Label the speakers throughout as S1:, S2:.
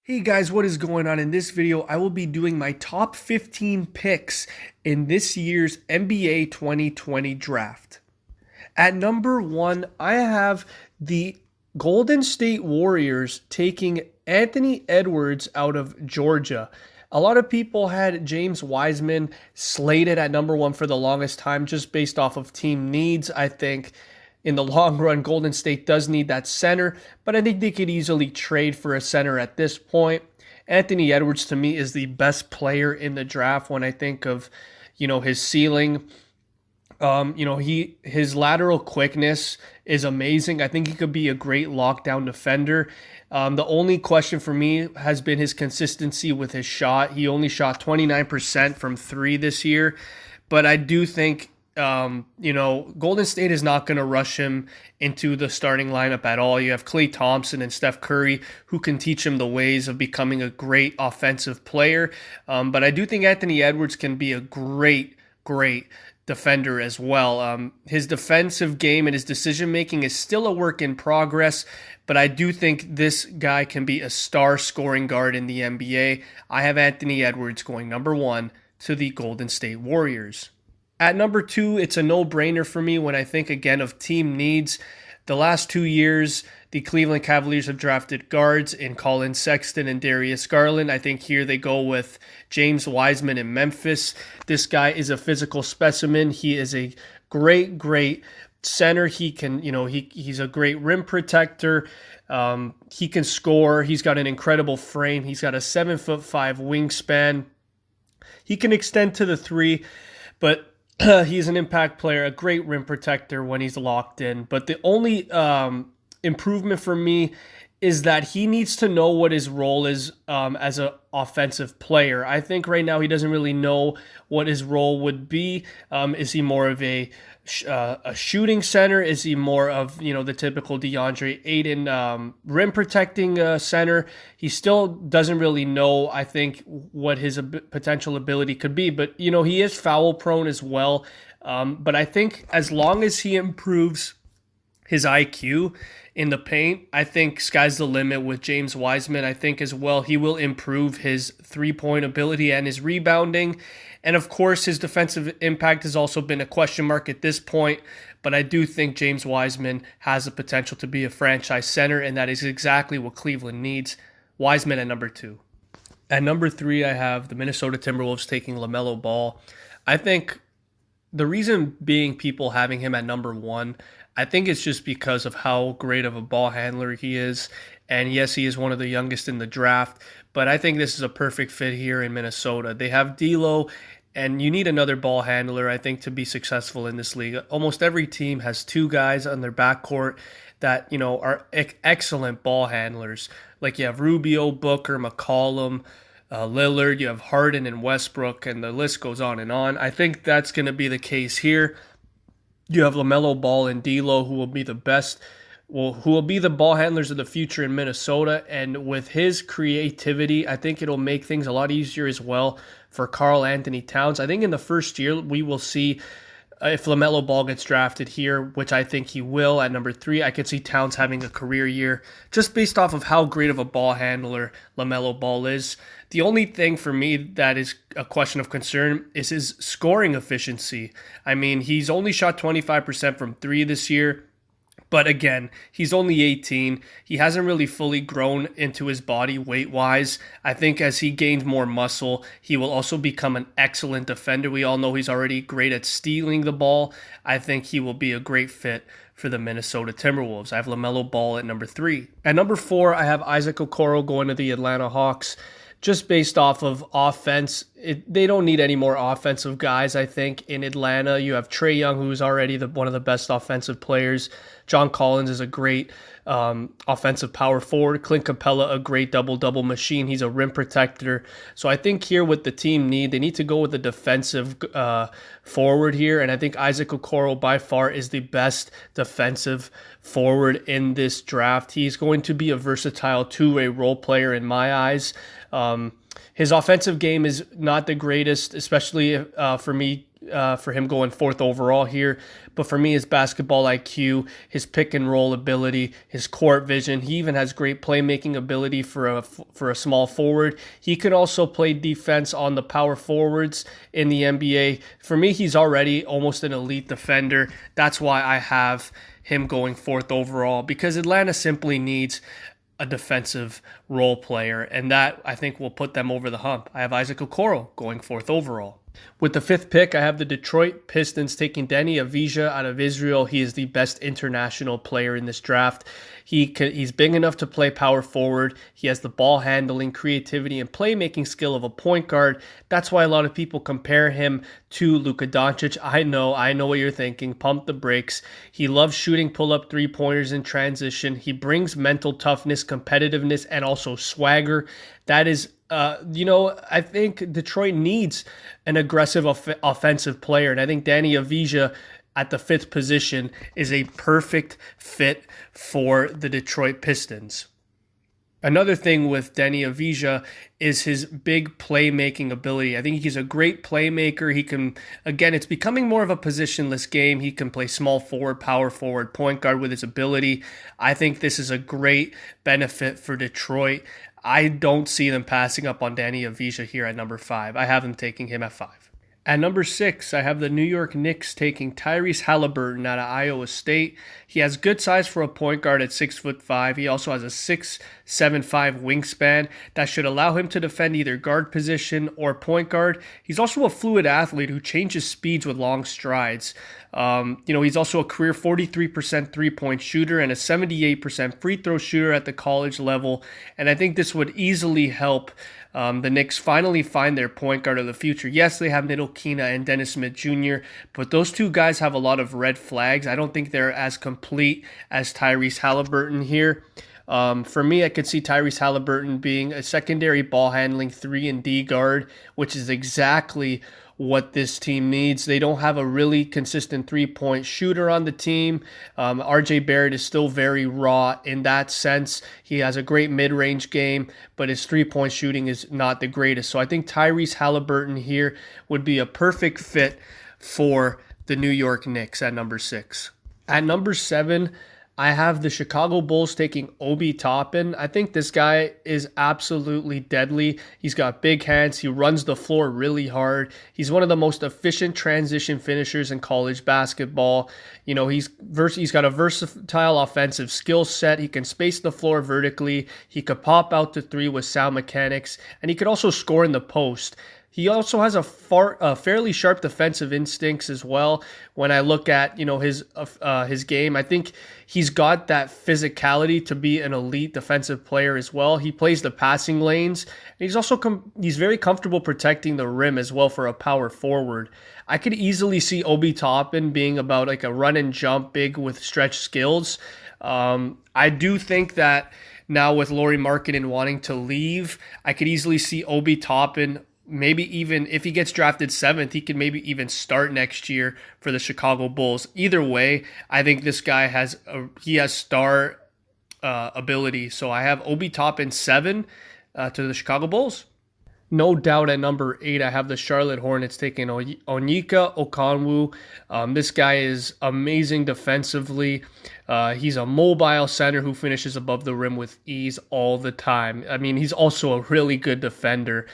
S1: Hey guys, what is going on? In this video, I will be doing my top 15 picks in this year's NBA 2020 draft. At number 1, I have the Golden State Warriors taking Anthony Edwards out of Georgia. A lot of people had James Wiseman slated at number 1 for the longest time just based off of team needs. I think in the long run, Golden State does need that center, but I think they could easily trade for a center at this point. Anthony Edwards, to me, is the best player in the draft when I think of, his ceiling. His lateral quickness is amazing. I think he could be a great lockdown defender. The only question for me has been his consistency with his shot. He only shot 29% from 3 this year, but I do think Golden State is not going to rush him into the starting lineup at all. You have Klay Thompson and Steph Curry who can teach him the ways of becoming a great offensive player. But I do think Anthony Edwards can be a great defender as well. His defensive game and his decision making is still a work in progress, but I do think this guy can be a star scoring guard in the NBA. I have Anthony Edwards going number 1 to the Golden State Warriors. At number 2, it's a no-brainer for me when I think again of team needs. The last 2 years, the Cleveland Cavaliers have drafted guards in Colin Sexton and Darius Garland. I think here they go with James Wiseman in Memphis. This guy is a physical specimen. He is a great center. He can, he's a great rim protector. He can score. He's got an incredible frame. He's got a 7'5" wingspan. He can extend to the 3, but he's an impact player, a great rim protector when he's locked in. But the only improvement for me is that he needs to know what his role is as an offensive player. I think right now he doesn't really know what his role would be. Is he more of a shooting center? Is he more of the typical DeAndre Ayton rim protecting center? He still doesn't really know, I think, what his potential ability could be. But he is foul prone as well. But I think as long as he improves his IQ in the paint, I think sky's the limit with James Wiseman. I think as well he will improve his three-point ability and his rebounding. And of course, his defensive impact has also been a question mark at this point. But I do think James Wiseman has the potential to be a franchise center, and that is exactly what Cleveland needs. Wiseman at number 2. At number 3, I have the Minnesota Timberwolves taking LaMelo Ball. I think the reason being people having him at number 1, I think it's just because of how great of a ball handler he is. And yes, he is one of the youngest in the draft, but I think this is a perfect fit here in Minnesota. They have D'Lo, and you need another ball handler, I think, to be successful in this league. Almost every team has 2 guys on their backcourt that, are excellent ball handlers. Like you have Rubio, Booker, McCollum, Lillard, you have Harden and Westbrook, and the list goes on and on. I think that's going to be the case here. You have LaMelo Ball and D'Lo, who will be the best, who will be the ball handlers of the future in Minnesota. And with his creativity, I think it'll make things a lot easier as well for Karl Anthony Towns. I think in the first year, we will see if LaMelo Ball gets drafted here, which I think he will at number 3, I could see Towns having a career year just based off of how great of a ball handler LaMelo Ball is. The only thing for me that is a question of concern is his scoring efficiency. I mean, he's only shot 25% from 3 this year. But again, he's only 18. He hasn't really fully grown into his body weight-wise. I think as he gains more muscle, he will also become an excellent defender. We all know he's already great at stealing the ball. I think he will be a great fit for the Minnesota Timberwolves. I have LaMelo Ball at number 3. At number 4, I have Isaac Okoro going to the Atlanta Hawks. Just based off of offense, they don't need any more offensive guys, I think, in Atlanta. You have Trae Young, who's already one of the best offensive players. John Collins is a great offensive power forward. Clint Capella, a great double-double machine. He's a rim protector. So I think here with the team they need to go with a defensive forward here. And I think Isaac Okoro by far is the best defensive forward in this draft. He's going to be a versatile two-way role player in my eyes. His offensive game is not the greatest, especially for me for him going 4th overall here. But for me, his basketball IQ, his pick and roll ability, his court vision, he even has great playmaking ability for a small forward. He can also play defense on the power forwards in the NBA. For me, he's already almost an elite defender. That's why I have him going 4th overall, because Atlanta simply needs a defensive role player, and that I think will put them over the hump. I have Isaac Okoro going 4th overall. With the 5th pick, I have the Detroit Pistons taking Deni Avdija out of Israel. He is the best international player in this draft. He's big enough to play power forward. He has the ball handling, creativity, and playmaking skill of a point guard. That's why a lot of people compare him to Luka Doncic. I know what you're thinking. Pump the brakes. He loves shooting pull-up three-pointers in transition. He brings mental toughness, competitiveness, and also swagger. That is I think Detroit needs an aggressive offensive player, and I think Deni Avdija at the 5th position is a perfect fit for the Detroit Pistons. Another thing with Deni Avdija is his big playmaking ability. I think he's a great playmaker. He can, again, it's becoming more of a positionless game. He can play small forward, power forward, point guard with his ability. I think this is a great benefit for Detroit. I don't see them passing up on Deni Avdija here at number 5. I have them taking him at 5. At number 6, I have the New York Knicks taking TYRESE Haliburton out of Iowa State. He has good size for a point guard at 6'5". He also has a 6'7" wingspan that should allow him to defend either guard position or point guard. He's also a fluid athlete who changes speeds with long strides. He's also a career 43% three-point shooter and a 78% free throw shooter at the college level. And I think this would easily help the Knicks finally find their point guard of the future. Yes, they have Ntilikina and Dennis Smith Jr., but those two guys have a lot of red flags. I don't think they're as complete as TYRESE Haliburton here. For me, I could see TYRESE Haliburton being a secondary ball handling 3-and-D guard, which is exactly what this team needs. They don't have a really consistent three-point shooter on the team. RJ Barrett is still very raw in that sense. He has a great mid-range game, but his three-point shooting is not the greatest. So I think TYRESE Haliburton here would be a perfect fit for the New York Knicks at number 6. At number 7, I have the Chicago Bulls taking Obi Toppin. I think this guy is absolutely deadly. He's got big hands. He runs the floor really hard. He's one of the most efficient transition finishers in college basketball. He's got a versatile offensive skill set. He can space the floor vertically. He could pop out to 3 with sound mechanics, and he could also score in the post. He also has a fairly sharp defensive instincts as well. When I look at his game, I think he's got that physicality to be an elite defensive player as well. He plays the passing lanes. And he's very comfortable protecting the rim as well for a power forward. I could easily see Obi Toppin being about like a run and jump big with stretch skills. I do think that now with Lauri Markkanen wanting to leave, I could easily see Obi Toppin. Maybe even if he gets drafted 7th, he can maybe even start next year for the Chicago Bulls. Either way, I think this guy has star ability. So I have Obi Toppin 7 to the Chicago Bulls. No doubt at number 8, I have the Charlotte Hornets taking Onyeka Okongwu. This guy is amazing defensively. He's a mobile center who finishes above the rim with ease all the time. I mean, he's also a really good defender.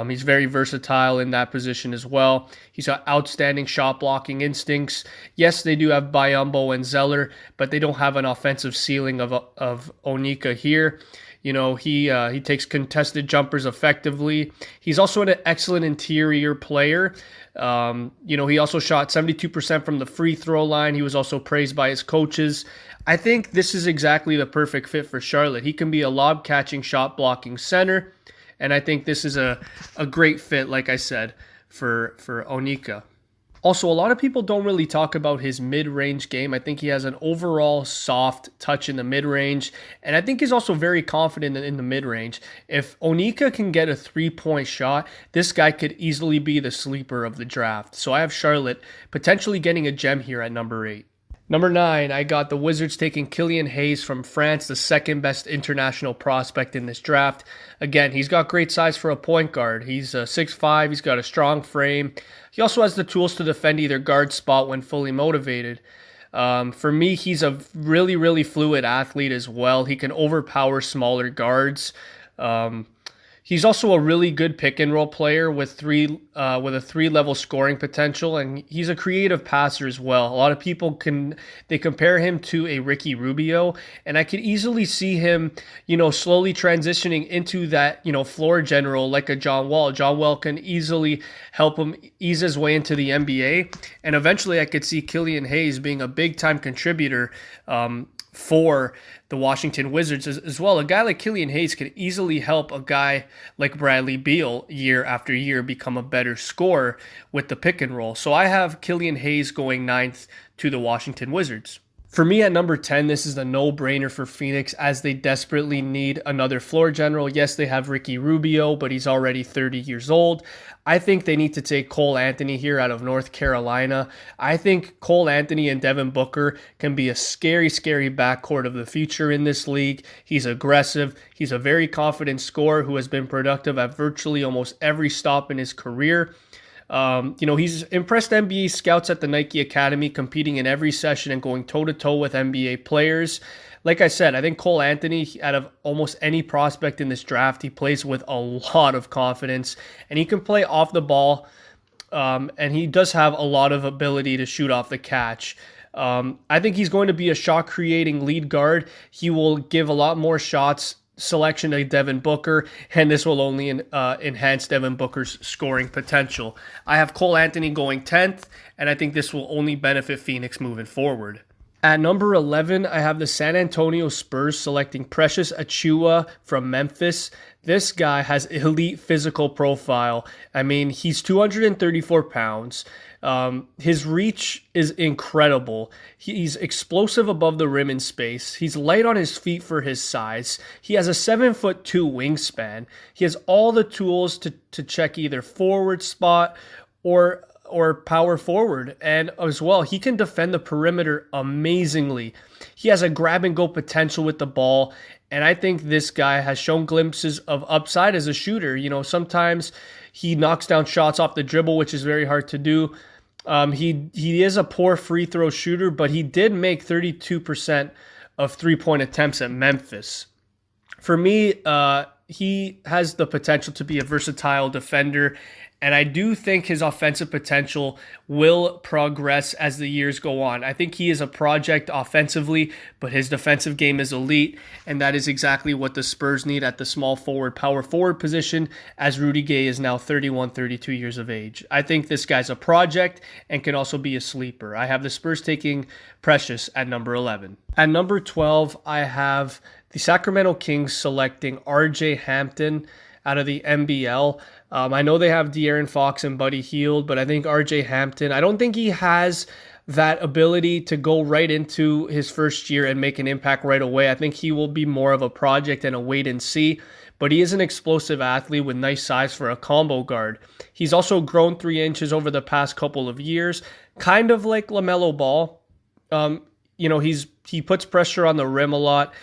S1: He's very versatile in that position as well. He's got outstanding shot blocking instincts. Yes, they do have Biyombo and Zeller, but they don't have an offensive ceiling of Onyeka here. He takes contested jumpers effectively. He's also an excellent interior player. He also shot 72% from the free throw line. He was also praised by his coaches. I think this is exactly the perfect fit for Charlotte. He can be a lob catching, shot blocking center. And I think this is a great fit, like I said, for Onyeka. Also, a lot of people don't really talk about his mid-range game. I think he has an overall soft touch in the mid-range, and I think he's also very confident in the mid-range. If Onyeka can get a three-point shot, this guy could easily be the sleeper of the draft. So I have Charlotte potentially getting a gem here at number 8. Number 9, I got the Wizards taking Killian Hayes from France, the second best international prospect in this draft. Again, he's got great size for a point guard. He's 6'5", he's got a strong frame. He also has the tools to defend either guard spot when fully motivated. For me, he's a really, really fluid athlete as well. He can overpower smaller guards. He's also a really good pick and roll player with a 3-level scoring potential, and he's a creative passer as well. A lot of people compare him to a Ricky Rubio, and I could easily see him, slowly transitioning into that, floor general like a John Wall. John Wall can easily help him ease his way into the NBA, and eventually I could see Killian Hayes being a big time contributor for the Washington Wizards as well. A guy like Killian Hayes could easily help a guy like Bradley Beal year after year become a better scorer with the pick and roll. So I have Killian Hayes going 9th to the Washington Wizards. For me at number 10, this is a no-brainer for Phoenix as they desperately need another floor general. Yes, they have Ricky Rubio, but he's already 30 years old. I think they need to take Cole Anthony here out of North Carolina. I think Cole Anthony and Devin Booker can be a scary, scary backcourt of the future in this league. He's aggressive. He's a very confident scorer who has been productive at virtually almost every stop in his career. He's impressed NBA scouts at the Nike Academy, competing in every session and going toe-to-toe with NBA players. Like I said, I think Cole Anthony, out of almost any prospect in this draft, he plays with a lot of confidence, and he can play off the ball, and he does have a lot of ability to shoot off the catch. I think he's going to be a shot-creating lead guard. He will give a lot more shots selection to Devin Booker, and this will only enhance Devin Booker's scoring potential. I have Cole Anthony going 10th, and I think this will only benefit Phoenix moving forward. At number 11, I have the San Antonio Spurs selecting Precious Achiuwa from Memphis. This guy has elite physical profile. I mean, he's 234 pounds. His reach is incredible. He's explosive above the rim in space. He's light on his feet for his size. He has a 7'2" wingspan. He has all the tools to check either forward spot or power forward. And as well, he can defend the perimeter amazingly. He has a grab and go potential with the ball. And I think this guy has shown glimpses of upside as a shooter. Sometimes he knocks down shots off the dribble, which is very hard to do. He is a poor free throw shooter, but he did make 32% of 3-point attempts at Memphis. For me, he has the potential to be a versatile defender, and I do think his offensive potential will progress as the years go on. I think he is a project offensively, but his defensive game is elite, and that is exactly what the Spurs need at the small forward, power forward position, as Rudy Gay is now 31, 32 years of age. I think this guy's a project and can also be a sleeper. I have the Spurs taking Precious at number 11. At number 12, I have the Sacramento Kings selecting RJ Hampton out of the NBL. I know they have De'Aaron Fox and Buddy Hield, but I think RJ Hampton, I don't think he has that ability to go right into his first year and make an impact right away. I think he will be more of a project and a wait and see, but he is an explosive athlete with nice size for a combo guard. He's also grown 3 inches over the past couple of years, kind of like Lamelo Ball. He puts pressure on the rim a lot.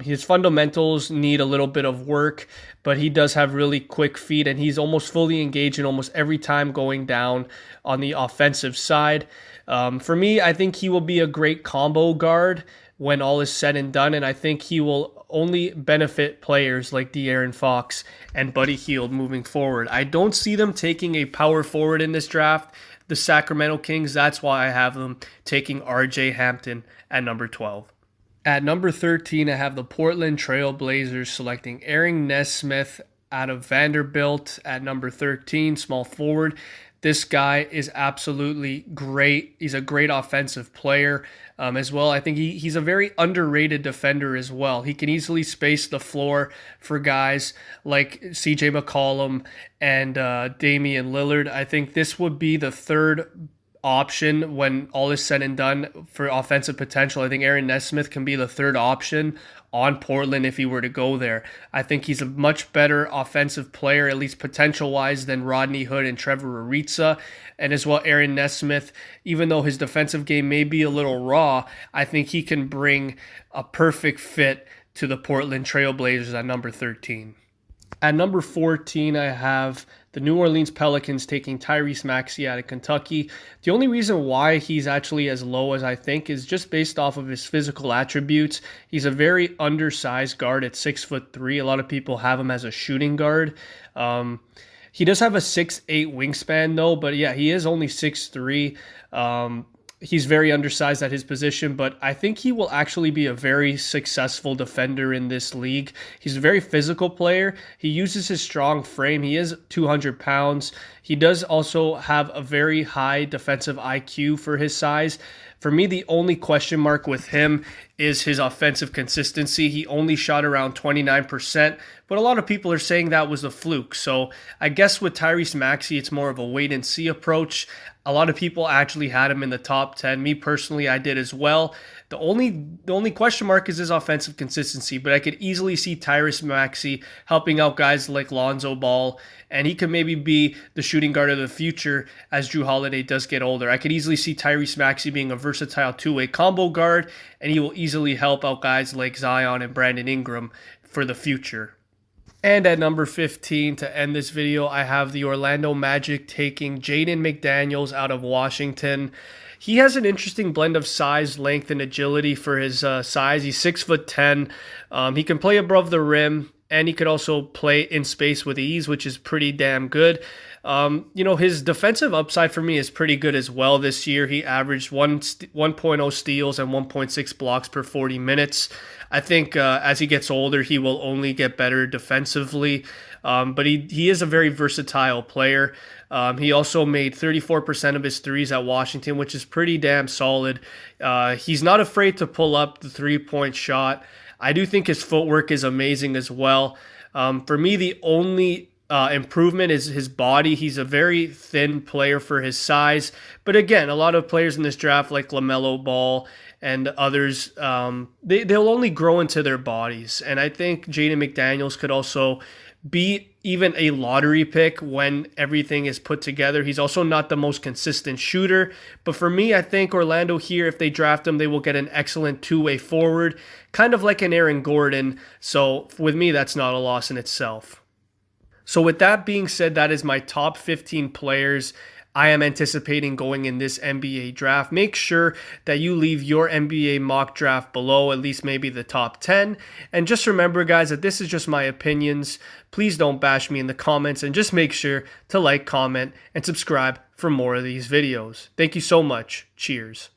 S1: His fundamentals need a little bit of work, but he does have really quick feet, and he's almost fully engaged in almost every time going down on the offensive side. For me, I think he will be a great combo guard when all is said and done, and I think he will only benefit players like De'Aaron Fox and Buddy Hield moving forward. I don't see them taking a power forward in this draft, the Sacramento Kings. That's why I have them taking RJ Hampton at number 12. At number 13, I have the Portland Trail Blazers selecting Aaron Nesmith out of Vanderbilt at number 13, small forward. This guy is absolutely great. He's a great offensive player as well. I think he's a very underrated defender as well. He can easily space the floor for guys like CJ McCollum and Damian Lillard. I think this would be the third option when all is said and done for offensive potential. I think Aaron Nesmith can be the third option on Portland if he were to go there. I think he's a much better offensive player, at least potential-wise, than Rodney Hood and Trevor Ariza, and as well Aaron Nesmith. Even though his defensive game may be a little raw, I think he can bring a perfect fit to the Portland Trail Blazers at number 13. At number 14, I have the New Orleans Pelicans taking Tyrese Maxey out of Kentucky. The only reason why he's actually as low as I think is just based off of his physical attributes. He's a very undersized guard at 6'3". A lot of people have him as a shooting guard. He does have a 6'8" wingspan though, but yeah, he is only 6'3". He's very undersized at his position, but I think he will actually be a very successful defender in this league. He's a very physical player. He uses his strong frame. He is 200 pounds. He does also have a very high defensive IQ for his size. For me, the only question mark with him is his offensive consistency. He only shot around 29%, but a lot of people are saying that was a fluke. So I guess with Tyrese Maxey, it's more of a wait-and-see approach. A lot of people actually had him in the top 10. Me personally, I did as well. The only question mark is his offensive consistency, but I could easily see Tyrese Maxey helping out guys like Lonzo Ball, and he could maybe be the shooting guard of the future as Jrue Holiday does get older. I could easily see Tyrese Maxey being a versatile two-way combo guard, and he will easily help out guys like Zion and Brandon Ingram for the future. And at number 15, to end this video, I have the Orlando Magic taking Jaden McDaniels out of Washington. He has an interesting blend of size, length, and agility for his size. He's 6'10". He can play above the rim, and he could also play in space with ease, which is pretty damn good. His defensive upside for me is pretty good as well this year. He averaged 1.0 steals and 1.6 blocks per 40 minutes. I think as he gets older, he will only get better defensively, but he is a very versatile player. He also made 34% of his threes at Washington, which is pretty damn solid. He's not afraid to pull up the three-point shot. I do think his footwork is amazing as well. For me, the only improvement is his body. He's a very thin player for his size. But again, a lot of players in this draft like LaMelo Ball and others, they'll only grow into their bodies. And I think Jaden McDaniels could also be even a lottery pick when everything is put together. He's also not the most consistent shooter. But for me, I think Orlando here, if they draft him, they will get an excellent two-way forward, kind of like an Aaron Gordon. So with me, that's not a loss in itself. So with that being said, that is my top 15 players I am anticipating going in this NBA draft. Make sure that you leave your NBA mock draft below, at least maybe the top 10. And just remember, guys, that this is just my opinions. Please don't bash me in the comments, and just make sure to like, comment, and subscribe for more of these videos. Thank you so much. Cheers.